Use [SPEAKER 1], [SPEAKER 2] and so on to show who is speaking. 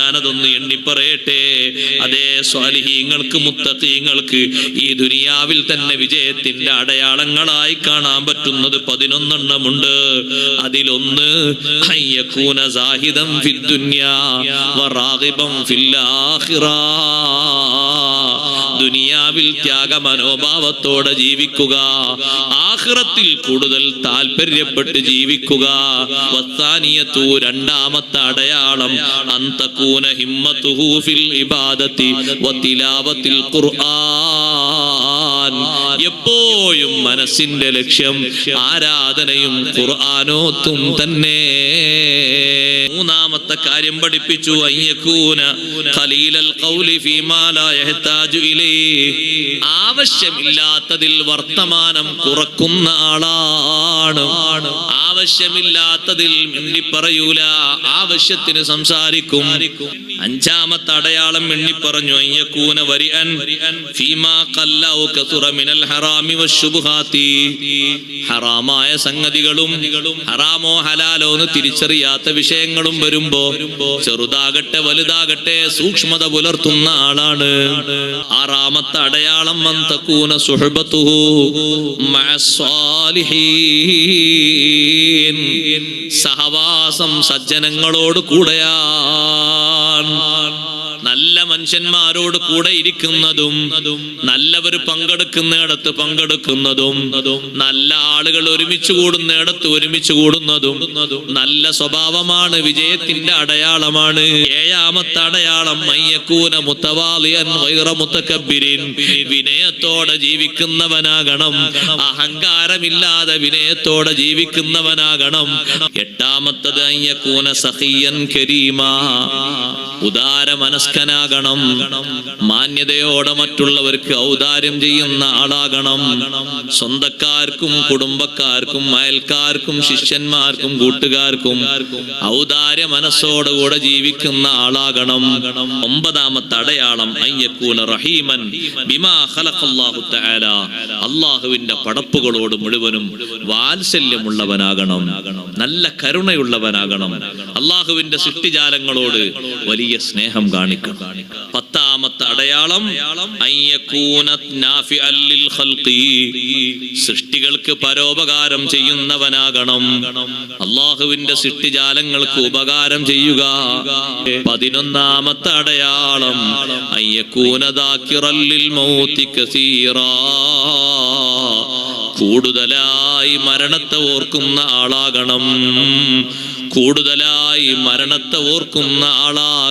[SPEAKER 1] ഞാനതൊന്ന് എണ്ണിപ്പറയട്ടെ. അതേ സ്വാലിഹീങ്ങൾക്ക് മുത്തഖീങ്ങൾക്ക് ഈ ദുനിയാവിൽ തന്നെ വിജയത്തിന്റെ അടയാളങ്ങളായി കാണാൻ പറ്റുന്നത് 11 എണ്ണമുണ്ട്. അതിലൊന്ന് അയ്യകൂന സാഹിദൻ ഫിദ്ദുനിയാ വറാഗിബൻ ഫിൽ ആഖിറ. ദുനിയാവിൽ ത്യാഗ മനോഭാവത്തോടെ ജീവിക്കുക, ആഖിറത്തിൽ കൂടുതൽ താല്പര്യപ്പെട്ട് ജീവിക്കുക. വസ്സാനിയത്തു രണ്ടാമത്തെ അടയാളം അന്തകൂന ഹിമ്മത്തുഹു ഫിൽ ഇബാദത്തി വതിലാവത്തിൽ ഖുർആൻ. എപ്പോഴും മനസ്സിന്റെ ലക്ഷ്യം ആരാധനയും ഖുർആനോത്തും തന്നെ. മൂന്നാമത്തെ കാര്യം പഠിപ്പിച്ചു അയ്യകൂന ഖലീലൽ ഖൗലി ഫീമാ ലാ യഹ്താജു ഇലൈഹി. ആവശ്യമില്ലാത്തതിൽ വർത്തമാനം കുറക്കുന്ന ആളാണ്. ആവശ്യമില്ലാത്തതിൽ മിണ്ടി പറയൂല, ആവശ്യത്തിന് സംസാരിക്കും. അഞ്ചാമത്തെ അടയാളം മിണ്ടി പറഞ്ഞു അയ്യകൂന വരിഅൻ ഫീമാ ഖല്ല ഔ കസുറ മിനൽ ഹറാമി വശുബ്ഹാത്തി. ഹറാമായ സംഗതികളും ഹറാമോ ഹലാലോ എന്ന് തിരിച്ചറിയാത്ത വിഷയങ്ങളും വരുമ്പോ ചെറുതാകട്ടെ വലുതാകട്ടെ സൂക്ഷ്മത പുലർത്തുന്ന ആളാണ്. ആറാമത്തെ അടയാളം മൻ തകൂന സുഹബത്തുഹു മഅസ്സാലിഹീൻ. സഹവാസം സജ്ജനങ്ങളോട് കൂടെയാണ്. നല്ല മനുഷ്യന്മാരോട് കൂടെ ഇരിക്കുന്നതും നല്ലവർ പങ്കെടുക്കുന്നിടത്ത് പങ്കെടുക്കുന്നതും നല്ല ആളുകൾ ഒരുമിച്ച് കൂടുന്നിടത്ത് ഒരുമിച്ച് കൂടുന്നതും നല്ല സ്വഭാവമാണ് വിജയത്തിന്റെ അടയാളമാണ്. ഏഴാമത്തെ അടയാളം മയ്യകൂന മുതവാളിയൻ ഗൈറ മുതകബ്ബിരിൻ. വിനയത്തോടെ ജീവിക്കുന്നവനാകണം, അഹങ്കാരമില്ലാതെ വിനയത്തോടെ ജീവിക്കുന്നവനാകണം. എട്ടാമത്തത് അയ്യകൂന സഖിയൻ കരീമാ. ഉദാര മനസ്കനാകണം, മാന്യതയോടെ മറ്റുള്ളവർക്ക് ഔദാര്യം ചെയ്യുന്ന ആളാകണം. സ്വന്തക്കാർക്കും കുടുംബക്കാർക്കും അയൽക്കാർക്കും ശിഷ്യന്മാർക്കും കൂട്ടുകാർക്കും ഔദാര്യ മനസ്സോടുകൂടെ ജീവിക്കുന്ന ആളാകണം. ഒമ്പതാമത്തെ അടയാളം അയ്യകൂന റഹീമൻ ബിമാ ഖലഖല്ലാഹു തആല. അല്ലാഹുവിന്റെ പടപ്പുകളോട് മുഴുവനും വാത്സല്യമുള്ളവനാകണം, നല്ല കരുണയുള്ളവനാകണം. അല്ലാഹുവിന്റെ സൃഷ്ടിജാലങ്ങളോട് വലിയ സ്നേഹം കാണിക്കണം. പത്താമത്തെ അടയാളം സൃഷ്ടികൾക്ക് പരോപകാരം ചെയ്യുന്നവനാകണം, അള്ളാഹുവിന്റെ സൃഷ്ടിജാലങ്ങൾക്ക് ഉപകാരം ചെയ്യുക. 11ാമത്തെ അടയാളം കൂടുതലായി മരണത്തെ ഓർക്കുന്ന ആളാകണം, കൂടുതലായി മരണത്തെ ഓർക്കുന്ന ആളാകണം.